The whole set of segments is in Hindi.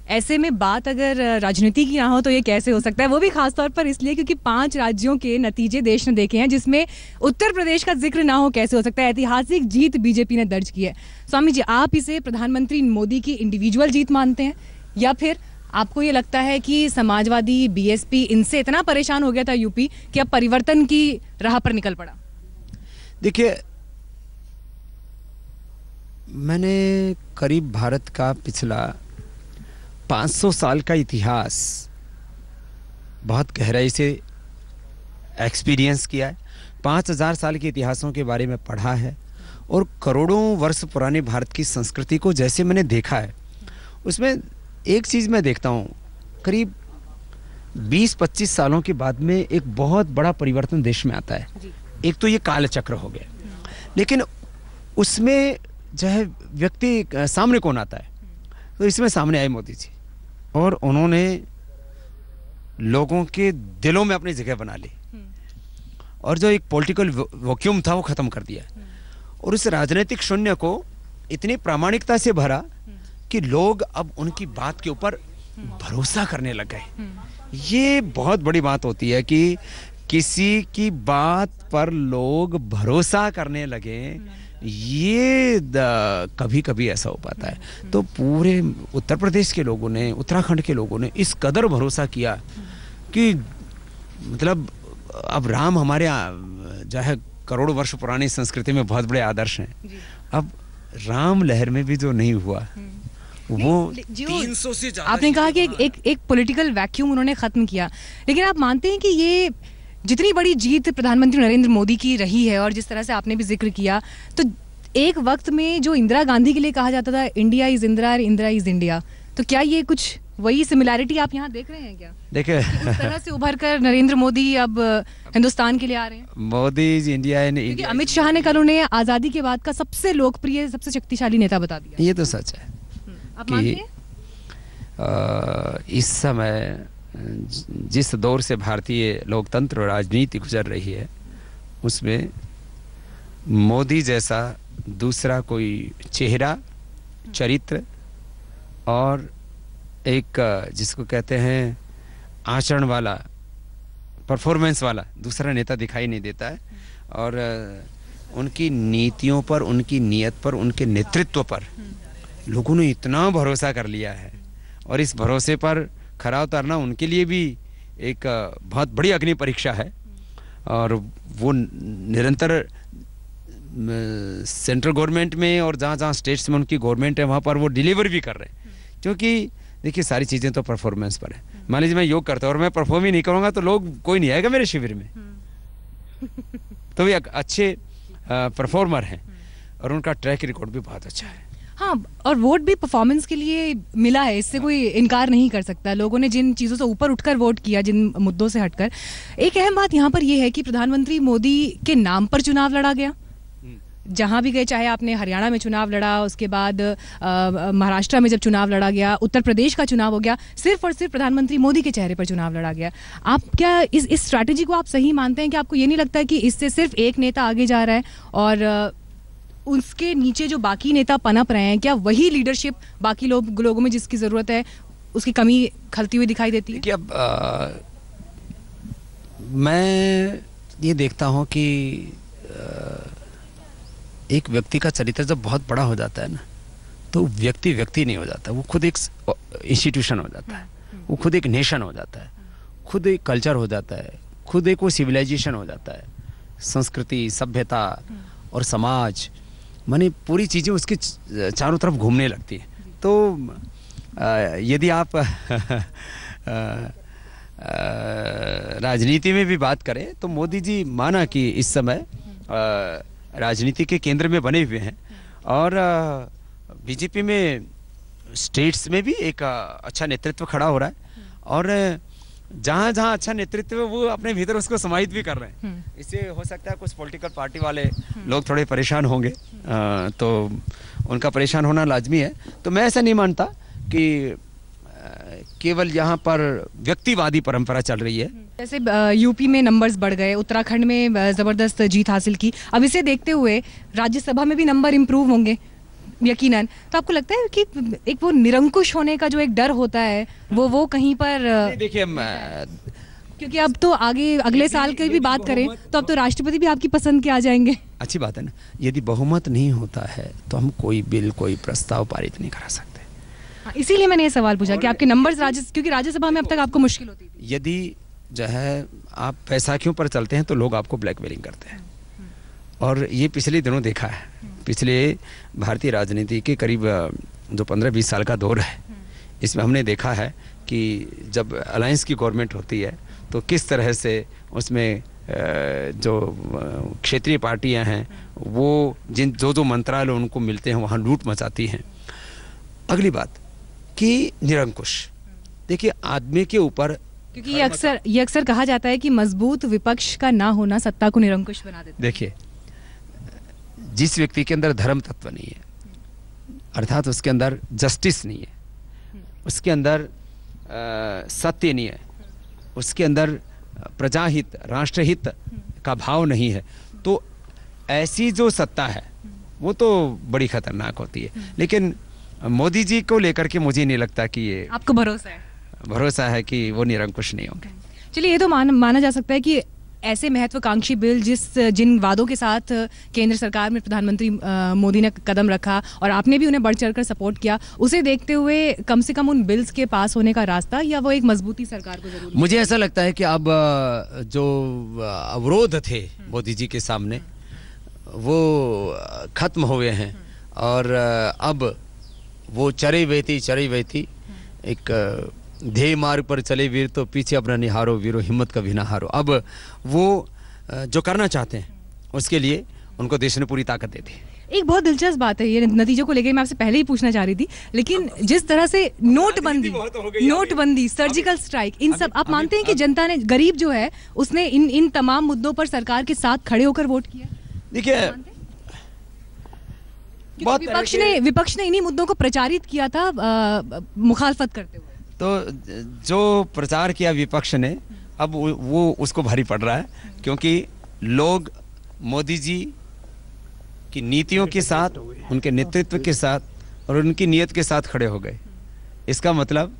ऐसे में बात अगर राजनीति की ना हो तो ये कैसे हो सकता है, वो भी खासतौर पर इसलिए क्योंकि 5 राज्यों के नतीजे देश ने देखे हैं जिसमें उत्तर प्रदेश का जिक्र ना हो कैसे हो सकता है। ऐतिहासिक जीत बीजेपी ने दर्ज की है। स्वामी जी, आप इसे प्रधानमंत्री मोदी की इंडिविजुअल जीत मानते हैं या फिर आपको ये लगता है कि समाजवादी बीएसपी इनसे इतना परेशान हो गया था यूपी कि अब परिवर्तन की राह पर निकल पड़ा? देखिए, मैंने करीब भारत का पिछला 500 साल का इतिहास बहुत गहराई से एक्सपीरियंस किया है। 5000 साल के इतिहासों के बारे में पढ़ा है और करोड़ों वर्ष पुराने भारत की संस्कृति को जैसे मैंने देखा है, उसमें एक चीज़ मैं देखता हूँ, करीब 20-25 सालों के बाद में एक बहुत बड़ा परिवर्तन देश में आता है। एक तो ये काल चक्र हो गया, लेकिन उसमें जो है व्यक्ति सामने कौन आता है, तो इसमें सामने आए मोदी जी और उन्होंने लोगों के दिलों में अपनी जगह बना ली और जो एक पॉलिटिकल वैक्यूम था वो ख़त्म कर दिया और उस राजनीतिक शून्य को इतनी प्रामाणिकता से भरा कि लोग अब उनकी बात के ऊपर भरोसा करने लग गए। ये बहुत बड़ी बात होती है कि किसी की बात पर लोग भरोसा करने लगे, ये कभी कभी ऐसा हो पाता है। तो पूरे उत्तर प्रदेश के लोगों ने, उत्तराखंड के लोगों ने इस कदर भरोसा किया कि मतलब अब राम हमारे जो है करोड़ों वर्ष पुरानी संस्कृति में बहुत बड़े आदर्श हैं। अब राम लहर में भी जो नहीं हुआ वो 300 से ज्यादा। आपने कहा कि एक पॉलिटिकल वैक्यूम उन्होंने खत्म किया, लेकिन आप मानते हैं कि ये जितनी बड़ी जीत प्रधानमंत्री नरेंद्र मोदी की रही है और जिस तरह से आपने भी जिक्र किया, तो एक वक्त में जो इंदिरा गांधी के लिए कहा जाता था India is Indira, Indira is India, तो क्या ये कुछ वही सिमिलैरिटी आप यहाँ देख रहे हैं क्या? देखिए, उस तरह से उभर कर नरेंद्र मोदी अब हिंदुस्तान के लिए आ रहे हैं। मोदी इज इंडिया, क्योंकि अमित शाह ने कल उन्हें आजादी के बाद का सबसे लोकप्रिय, सबसे शक्तिशाली नेता बता दिया। ये तो सच है आप मानते हैं? इस समय जिस दौर से भारतीय लोकतंत्र और राजनीति गुजर रही है, उसमें मोदी जैसा दूसरा कोई चेहरा, चरित्र और एक जिसको कहते हैं आचरण वाला, परफॉर्मेंस वाला दूसरा नेता दिखाई नहीं देता है। और उनकी नीतियों पर, उनकी नीयत पर, उनके नेतृत्व पर लोगों ने इतना भरोसा कर लिया है और इस भरोसे पर खरा उतरना उनके लिए भी एक बहुत बड़ी अग्नि परीक्षा है। और वो निरंतर सेंट्रल गवर्नमेंट में और जहाँ जहाँ स्टेट्स में उनकी गवर्नमेंट है वहाँ पर वो डिलीवर भी कर रहे हैं। क्योंकि देखिए, सारी चीज़ें तो परफॉर्मेंस पर है। मान लीजिए मैं योग करता हूँ और मैं परफॉर्म ही नहीं करूँगा तो लोग, कोई नहीं आएगा मेरे शिविर में। तो वे अच्छे परफॉर्मर हैं और उनका ट्रैक रिकॉर्ड भी बहुत अच्छा है। हाँ, और वोट भी परफॉर्मेंस के लिए मिला है, इससे कोई इनकार नहीं कर सकता। लोगों ने जिन चीज़ों से ऊपर उठकर वोट किया, जिन मुद्दों से हटकर। एक अहम बात यहाँ पर यह है कि प्रधानमंत्री मोदी के नाम पर चुनाव लड़ा गया। जहाँ भी गए, चाहे आपने हरियाणा में चुनाव लड़ा, उसके बाद महाराष्ट्र में जब चुनाव लड़ा गया, उत्तर प्रदेश का चुनाव हो गया, सिर्फ और सिर्फ प्रधानमंत्री मोदी के चेहरे पर चुनाव लड़ा गया। आप क्या इस स्ट्रैटेजी को आप सही मानते हैं कि आपको ये नहीं लगता है कि इससे सिर्फ एक नेता आगे जा रहा है और उसके नीचे जो बाकी नेता पनप रहे हैं, क्या वही लीडरशिप बाकी लोगों में जिसकी ज़रूरत है उसकी कमी खलती हुई दिखाई देती है? कि अब मैं ये देखता हूँ कि एक व्यक्ति का चरित्र जब बहुत बड़ा हो जाता है ना, तो व्यक्ति नहीं हो जाता, वो खुद एक इंस्टीट्यूशन हो जाता है, वो खुद एक नेशन हो जाता है, खुद एक कल्चर हो जाता है, खुद एक वो सिविलाइजेशन हो जाता है। संस्कृति, सभ्यता और समाज, माने पूरी चीज़ें उसके चारों तरफ घूमने लगती है। तो यदि आप राजनीति में भी बात करें तो मोदी जी माना कि इस समय राजनीति के केंद्र में बने हुए हैं और बीजेपी में स्टेट्स में भी एक अच्छा नेतृत्व खड़ा हो रहा है और जहाँ जहाँ अच्छा नेतृत्व है वो अपने भीतर उसको समाहित भी कर रहे हैं। इससे हो सकता है कुछ पॉलिटिकल पार्टी वाले लोग थोड़े परेशान होंगे, तो उनका परेशान होना लाजमी है। तो मैं ऐसा नहीं मानता कि केवल यहाँ पर व्यक्तिवादी परंपरा चल रही है। जैसे यूपी में नंबर्स बढ़ गए, उत्तराखंड में ज़बरदस्त जीत हासिल की, अब इसे देखते हुए राज्यसभा में भी नंबर इम्प्रूव होंगे, यकीनन। तो आपको लगता है कि एक वो निरंकुश होने का जो एक डर होता है वो कहीं पर देखिए, क्योंकि अब तो आगे अगले साल की भी बात करें तो अब तो राष्ट्रपति भी आपकी पसंद के आ जाएंगे। अच्छी बात है ना, यदि बहुमत नहीं होता है तो हम कोई बिल, कोई प्रस्ताव पारित नहीं करा सकते। इसीलिए मैंने ये सवाल पूछा कि आपके नंबर्स क्योंकि राज्यसभा में अब तक आपको मुश्किल होती थी। यदि जो है आप बैसाखियों पर चलते हैं तो लोग आपको ब्लैकमेलिंग करते हैं, और ये पिछले दिनों देखा है। पिछले भारतीय राजनीति के करीब जो 15-20 साल का दौर है, इसमें हमने देखा है कि जब अलायंस की गवर्नमेंट होती है तो किस तरह से उसमें जो क्षेत्रीय पार्टियां हैं वो जो मंत्रालय उनको मिलते हैं वहाँ लूट मचाती हैं। अगली बात कि निरंकुश, देखिए आदमी के ऊपर, क्योंकि ये अक्सर कहा जाता है कि मजबूत विपक्ष का ना होना सत्ता को निरंकुश बना देता है। देखिए, जिस व्यक्ति के अंदर धर्म तत्व नहीं है, अर्थात उसके अंदर जस्टिस नहीं है, उसके अंदर सत्य नहीं है, उसके अंदर प्रजाहित, राष्ट्रहित का भाव नहीं है, तो ऐसी जो सत्ता है वो तो बड़ी खतरनाक होती है। लेकिन मोदी जी को लेकर के मुझे नहीं लगता कि ये, आपको भरोसा है कि वो निरंकुश नहीं होंगे। चलिए, ये तो माना जा सकता है कि ऐसे महत्वाकांक्षी बिल जिन वादों के साथ केंद्र सरकार में प्रधानमंत्री मोदी ने कदम रखा और आपने भी उन्हें बढ़ चढ़कर सपोर्ट किया, उसे देखते हुए कम से कम उन बिल्स के पास होने का रास्ता या वो एक मजबूती सरकार को जरूर, मुझे ऐसा लगता है कि अब जो अवरोध थे मोदी जी के सामने वो खत्म हुए हैं, और अब वो चरी बहती एक ध्येय मार्ग पर चले वीर तो पीछे अपना निहारो वीरो, हिम्मत कभी ना हारो। अब वो जो करना चाहते हैं उसके लिए उनको देश ने पूरी ताकत दे दी। एक बहुत दिलचस्प बात है ये नतीजों को लेकर, मैं आपसे पहले ही पूछना चाह रही थी, लेकिन जिस तरह से नोटबंदी, सर्जिकल स्ट्राइक, इन सब, आप मानते हैं कि जनता ने, गरीब जो है उसने इन तमाम मुद्दों पर सरकार के साथ खड़े होकर वोट किया? देखिए, विपक्ष ने इन्हीं मुद्दों को प्रचारित किया था मुखालफत करते हुए। तो जो प्रचार किया विपक्ष ने, अब वो उसको भारी पड़ रहा है, क्योंकि लोग मोदी जी की नीतियों के साथ, उनके नेतृत्व के साथ और उनकी नीयत के साथ खड़े हो गए। इसका मतलब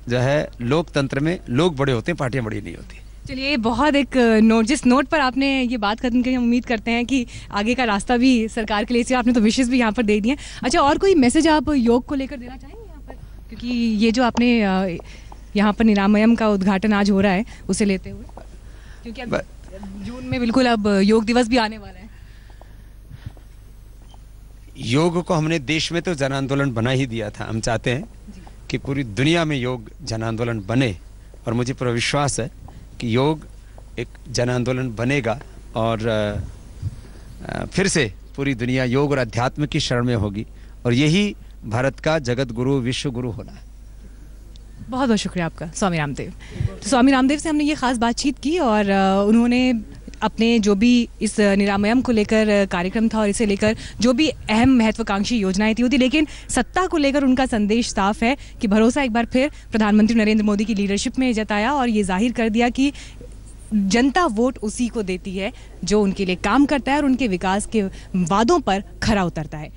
जो है, लोकतंत्र में लोग बड़े होते हैं, पार्टियां बड़ी नहीं होती। चलिए, बहुत एक नोट, जिस नोट पर आपने ये बात खत्म की, हम उम्मीद करते हैं कि आगे का रास्ता भी सरकार के लिए, आपने तो विशेष भी यहाँ पर दे दिए। अच्छा, और कोई मैसेज आप योग को लेकर देना चाहेंगे यहाँ पर, क्योंकि ये जो आपने यहाँ पर निरामयम का उद्घाटन आज हो रहा है, उसे लेते हुए, क्योंकि अब जून में बिल्कुल अब योग दिवस भी आने वाला है। योग को हमने देश में तो जन आंदोलन बना ही दिया था। हम चाहते हैं कि पूरी दुनिया में योग जन आंदोलन बने, और मुझे पूरा विश्वास है कि योग एक जन आंदोलन बनेगा, और फिर से पूरी दुनिया योग और अध्यात्म की शरण में होगी, और यही भारत का जगत गुरु, विश्व गुरु होना है। बहुत बहुत शुक्रिया आपका, स्वामी रामदेव। तो स्वामी रामदेव से हमने ये खास बातचीत की, और उन्होंने अपने जो भी इस निरामयम को लेकर कार्यक्रम था और इसे लेकर जो भी अहम महत्वाकांक्षी योजनाएं थी, लेकिन सत्ता को लेकर उनका संदेश साफ है कि भरोसा एक बार फिर प्रधानमंत्री नरेंद्र मोदी की लीडरशिप में जताया, और ये जाहिर कर दिया कि जनता वोट उसी को देती है जो उनके लिए काम करता है और उनके विकास के वादों पर खरा उतरता है।